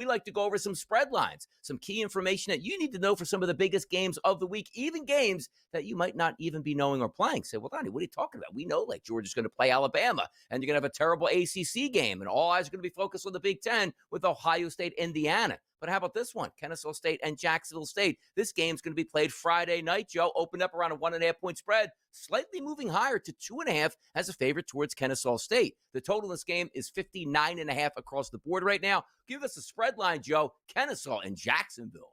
We like to go over some spread lines, some key information that you need to know for some of the biggest games of the week, even games that you might not even be knowing or playing. Say, well, Donnie, what are you talking about? We know like Georgia's going to play Alabama, and you're going to have a terrible ACC game, and all eyes are going to be focused on the Big Ten with Ohio State, Indiana. But how about this one? Kennesaw State and Jacksonville State. This game's going to be played Friday night, Joe. Opened up around a 1.5-point spread, slightly moving higher to 2.5 as a favorite towards Kennesaw State. The total in this game is 59.5 across the board right now. Give us a spread line, Joe. Kennesaw and Jacksonville.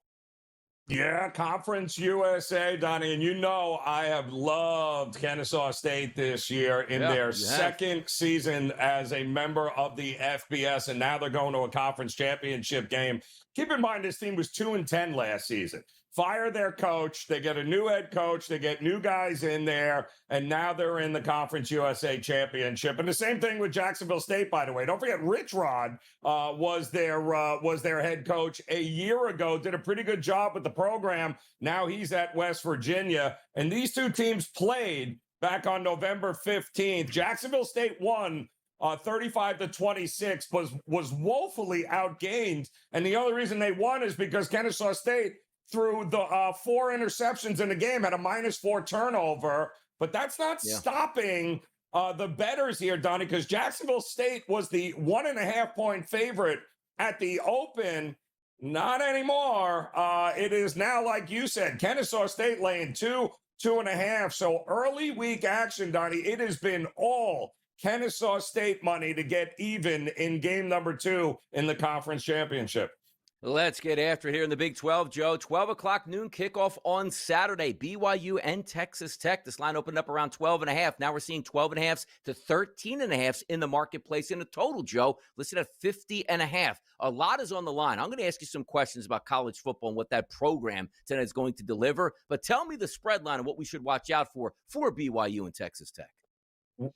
Yeah, Conference USA, Donnie, and you know I have loved Kennesaw State this year in their second season as a member of the FBS, and now they're going to a conference championship game. Keep in mind, this team was 2-10 last season. Fire their coach, they get a new head coach, they get new guys in there, and now they're in the Conference USA Championship. And the same thing with Jacksonville State, by the way. Don't forget, Rich Rod was their head coach a year ago, did a pretty good job with the program. Now he's at West Virginia, and these two teams played back on November 15th. Jacksonville State won 35-26, was woefully outgained, and the only reason they won is because Kennesaw State through the 4 interceptions in the game, had a -4 turnover. But that's not stopping the bettors here, Donnie, because Jacksonville State was the 1.5-point favorite at the open. Not anymore. It is now, like you said, Kennesaw State laying 2.5. So early week action, Donnie, it has been all Kennesaw State money to get even in game number 2 in the conference championship. Let's get after it here in the Big 12, Joe. 12 o'clock noon kickoff on Saturday. BYU and Texas Tech. This line opened up around 12.5. Now we're seeing 12.5s to 13.5s in the marketplace in the total, Joe. Listed at 50.5. A lot is on the line. I'm going to ask you some questions about college football and what that program tonight is going to deliver. But tell me the spread line and what we should watch out for BYU and Texas Tech.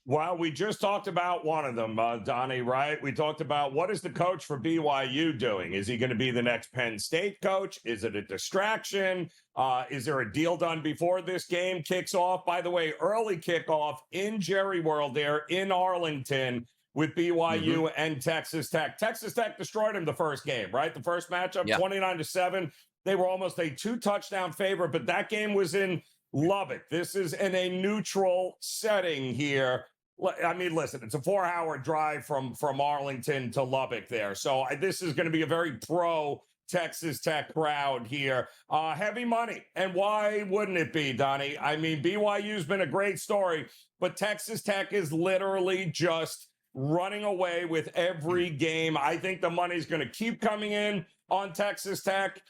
Well, we just talked about one of them, Donnie, right? We talked about what is the coach for BYU doing? Is he going to be the next Penn State coach? Is it a distraction? Is there a deal done before this game kicks off? By the way, early kickoff in Jerry World there in Arlington with BYU and Texas Tech. Texas Tech destroyed him the first game, right? The first matchup, 29-7. They were almost a 2-touchdown favorite, but that game was in Lubbock. This is in a neutral setting here. I mean, listen, it's a 4-hour drive from Arlington to Lubbock there. So this is going to be a very pro Texas Tech crowd here. Heavy money. And why wouldn't it be, Donnie? I mean, BYU's been a great story, but Texas Tech is literally just running away with every game. I think the money's going to keep coming in on Texas Tech.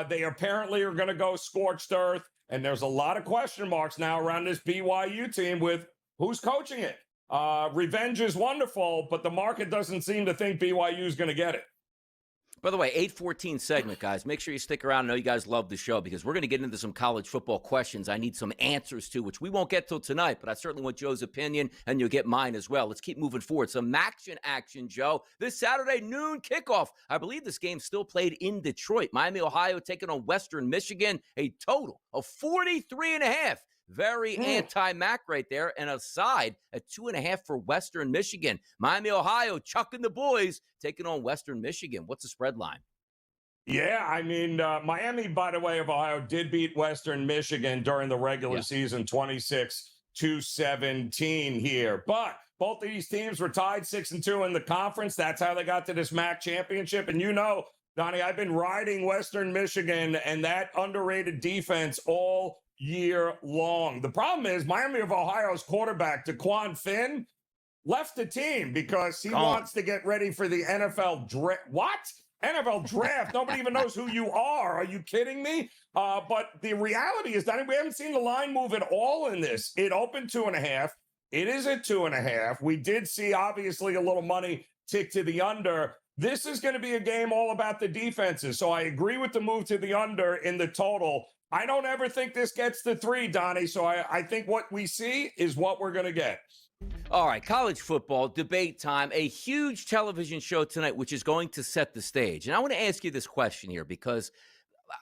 They apparently are going to go scorched earth. And there's a lot of question marks now around this BYU team with who's coaching it. Revenge is wonderful, but the market doesn't seem to think BYU is going to get it. By the way, 8:14 segment, guys. Make sure you stick around. I know you guys love the show because we're going to get into some college football questions I need some answers to, which we won't get till tonight, but I certainly want Joe's opinion, and you'll get mine as well. Let's keep moving forward. Some action, Joe. This Saturday noon kickoff. I believe this game's still played in Detroit. Miami, Ohio taking on Western Michigan. A total of 43.5. Very anti-MAC right there, and a side at 2.5 for Western Michigan. Miami, Ohio, chucking the boys, taking on Western Michigan. What's the spread line? Yeah, I mean, Miami, by the way, of Ohio did beat Western Michigan during the regular season, 26-17 here. But both of these teams were tied 6-2 in the conference. That's how they got to this MAC championship. And you know, Donnie, I've been riding Western Michigan and that underrated defense all year long. The problem is Miami of Ohio's quarterback, DeQuan Finn, left the team because he wants to get ready for the NFL draft. What? NFL draft? Nobody even knows who you are. Are you kidding me? But the reality is, Donnie, we haven't seen the line move at all in this. It opened 2.5. It is at 2.5. We did see, obviously, a little money tick to the under. This is going to be a game all about the defenses. So I agree with the move to the under in the total. I don't ever think this gets to 3, Donnie. So I think what we see is what we're going to get. All right, college football, debate time, a huge television show tonight, which is going to set the stage. And I want to ask you this question here because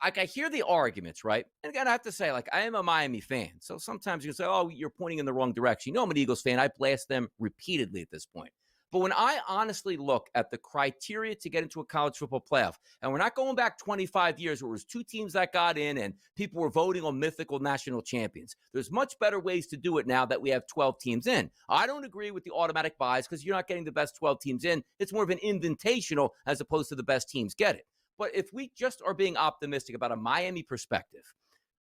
I hear the arguments, right? And again, I have to say, I am a Miami fan. So sometimes you say, oh, you're pointing in the wrong direction. You know, I'm an Eagles fan. I blast them repeatedly at this point. But when I honestly look at the criteria to get into a college football playoff, and we're not going back 25 years where it was 2 teams that got in and people were voting on mythical national champions. There's much better ways to do it now that we have 12 teams in. I don't agree with the automatic buys because you're not getting the best 12 teams in. It's more of an invitational as opposed to the best teams get it. But if we just are being optimistic about a Miami perspective,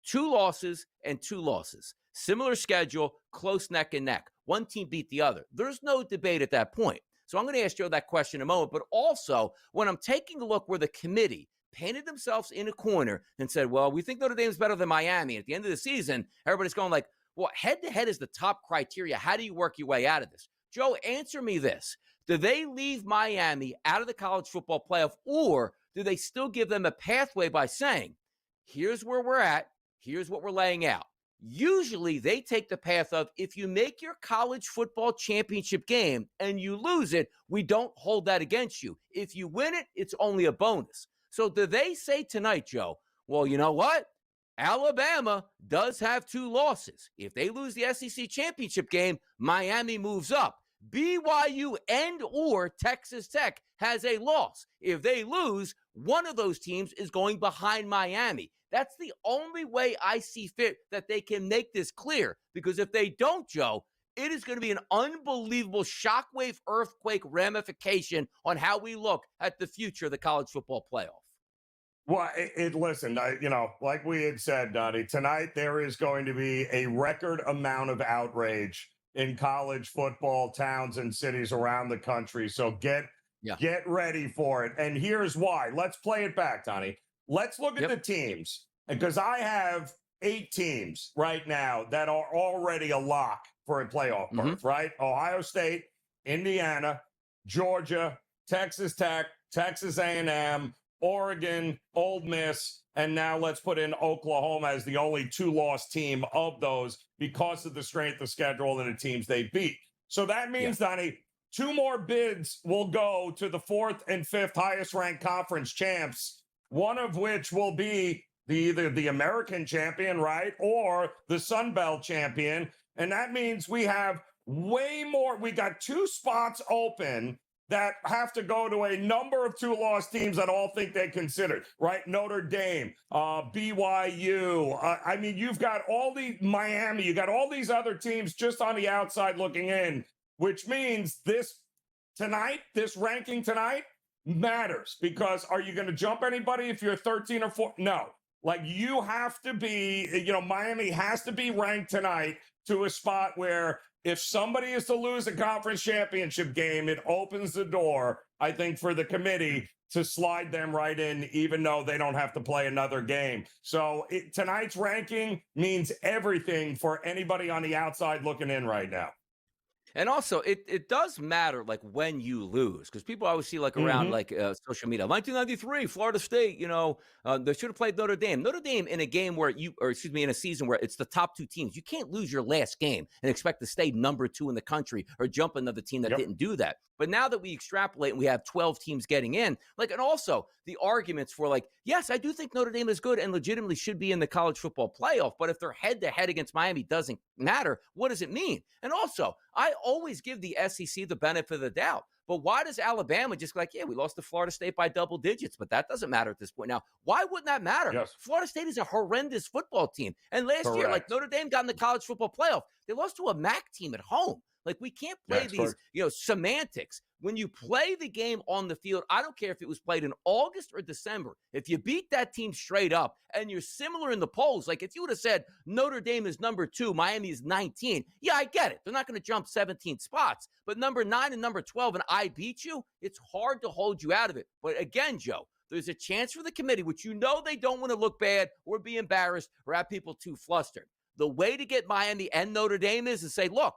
2 losses and 2 losses. Similar schedule, close neck and neck. One team beat the other. There's no debate at that point. So I'm going to ask Joe that question in a moment. But also, when I'm taking a look where the committee painted themselves in a corner and said, well, we think Notre Dame is better than Miami. At the end of the season, everybody's going like, well, head-to-head is the top criteria. How do you work your way out of this? Joe, answer me this. Do they leave Miami out of the college football playoff, or do they still give them a pathway by saying, here's where we're at, here's what we're laying out? Usually they take the path of, if you make your college football championship game and you lose it, we don't hold that against you. If you win it, it's only a bonus. So do they say tonight, Joe, well, you know what? Alabama does have 2 losses. If they lose the SEC championship game, Miami moves up. BYU and or Texas Tech has a loss. If they lose, one of those teams is going behind Miami. That's the only way I see fit that they can make this clear. Because if they don't, Joe, it is going to be an unbelievable shockwave earthquake ramification on how we look at the future of the college football playoff. Well, listen, like we had said, Donnie, tonight there is going to be a record amount of outrage in college football towns and cities around the country. So get ready for it. And here's why. Let's play it back, Donnie. Let's look at the teams. Because I have 8 teams right now that are already a lock for a playoff berth, right? Ohio State, Indiana, Georgia, Texas Tech, Texas A&M, Oregon, Ole Miss, and now let's put in Oklahoma as the only 2-loss team of those because of the strength of schedule and the teams they beat. So that means, Donnie, 2 more bids will go to the 4th and 5th highest ranked conference champs, one of which will be either the American champion, right, or the Sun Belt champion. And that means we have way more. We got 2 spots open that have to go to a number of 2-loss teams that all think they considered, right? Notre Dame, BYU. I mean, you've got all the Miami, you got all these other teams just on the outside looking in, which means this ranking tonight matters, because are you going to jump anybody if you're 13 or 14? No. Like, you have to be, Miami has to be ranked tonight to a spot where if somebody is to lose a conference championship game, it opens the door, I think, for the committee to slide them right in, even though they don't have to play another game. So tonight's ranking means everything for anybody on the outside looking in right now. And also, it does matter, like, when you lose, because people always see, like, around, like, social media, 1993, Florida State, they should have played Notre Dame. Notre Dame in a game where in a season where it's the top 2 teams, you can't lose your last game and expect to stay number 2 in the country or jump another team that didn't do that. But now that we extrapolate and we have 12 teams getting in, and also the arguments for, yes, I do think Notre Dame is good and legitimately should be in the college football playoff, but if they're head-to-head against Miami doesn't matter, what does it mean? And also, I always give the SEC the benefit of the doubt. But why does Alabama just we lost to Florida State by double digits, but that doesn't matter at this point. Now, why wouldn't that matter? Yes. Florida State is a horrendous football team. And last year, Notre Dame got in the college football playoff. They lost to a MAC team at home. We can't play these, semantics. When you play the game on the field, I don't care if it was played in August or December. If you beat that team straight up and you're similar in the polls, if you would have said Notre Dame is number 2, Miami is 19, yeah, I get it. They're not going to jump 17 spots. But number 9 and number 12 and I beat you, it's hard to hold you out of it. But again, Joe, there's a chance for the committee, which they don't want to look bad or be embarrassed or have people too flustered. The way to get Miami and Notre Dame is to say, look,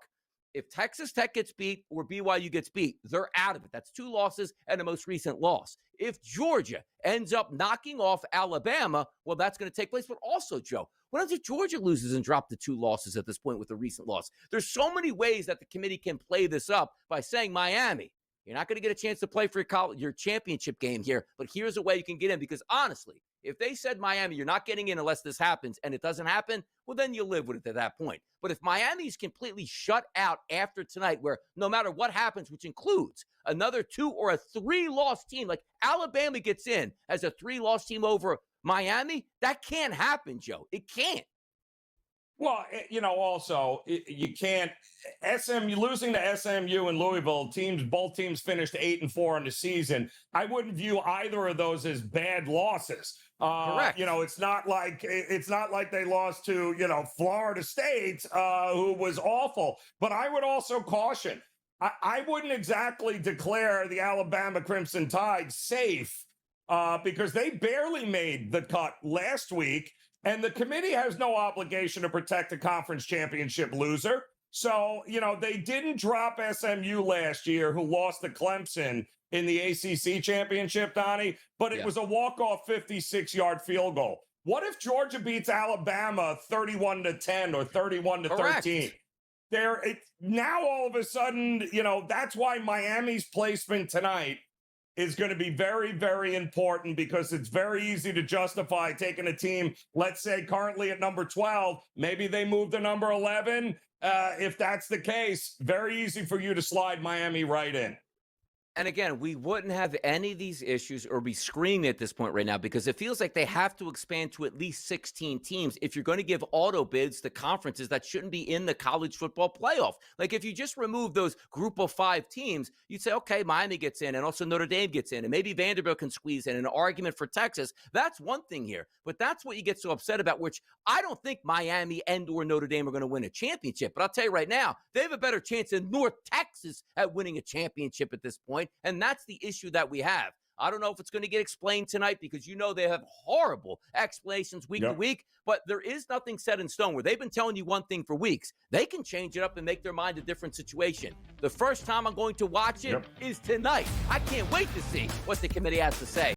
if Texas Tech gets beat or BYU gets beat, they're out of it. That's 2 losses and the most recent loss. If Georgia ends up knocking off Alabama, well, that's going to take place. But also, Joe, what happens if Georgia loses and drop the 2 losses at this point with the recent loss? There's so many ways that the committee can play this up by saying, Miami, you're not going to get a chance to play for your championship game here, but here's a way you can get in. Because honestly, If they said, Miami, you're not getting in unless this happens, and it doesn't happen, well, then you live with it at that point. But if Miami's completely shut out after tonight, where no matter what happens, which includes another 2 or a 3-loss team, like Alabama gets in as a 3-loss team over Miami, that can't happen, Joe. It can't. Well, also, you can't. SMU losing to SMU and Louisville, both teams finished 8-4 in the season. I wouldn't view either of those as bad losses. Correct. It's not like they lost to Florida State, who was awful. But I would also caution. I wouldn't exactly declare the Alabama Crimson Tide safe because they barely made the cut last week. And the committee has no obligation to protect the conference championship loser. So, they didn't drop SMU last year, who lost to Clemson in the ACC championship, Donnie, but it was a walk-off 56-yard field goal. What if Georgia beats Alabama 31-10 or 31-13? Now all of a sudden, that's why Miami's placement tonight is going to be very, very important, because it's very easy to justify taking a team, let's say currently at number 12, maybe they move to number 11. If that's the case, very easy for you to slide Miami right in. And again, we wouldn't have any of these issues or be screaming at this point right now, because it feels like they have to expand to at least 16 teams if you're going to give auto bids to conferences that shouldn't be in the college football playoff. Like, if you just remove those group of 5 teams, you'd say, okay, Miami gets in, and also Notre Dame gets in, and maybe Vanderbilt can squeeze in an argument for Texas. That's one thing here. But that's what you get so upset about, which I don't think Miami and or Notre Dame are going to win a championship. But I'll tell you right now, they have a better chance in North Texas at winning a championship at this point. And that's the issue that we have. I don't know if it's going to get explained tonight, because they have horrible explanations week to week, but there is nothing set in stone where they've been telling you one thing for weeks. They can change it up and make their mind a different situation. The first time I'm going to watch it is tonight. I can't wait to see what the committee has to say.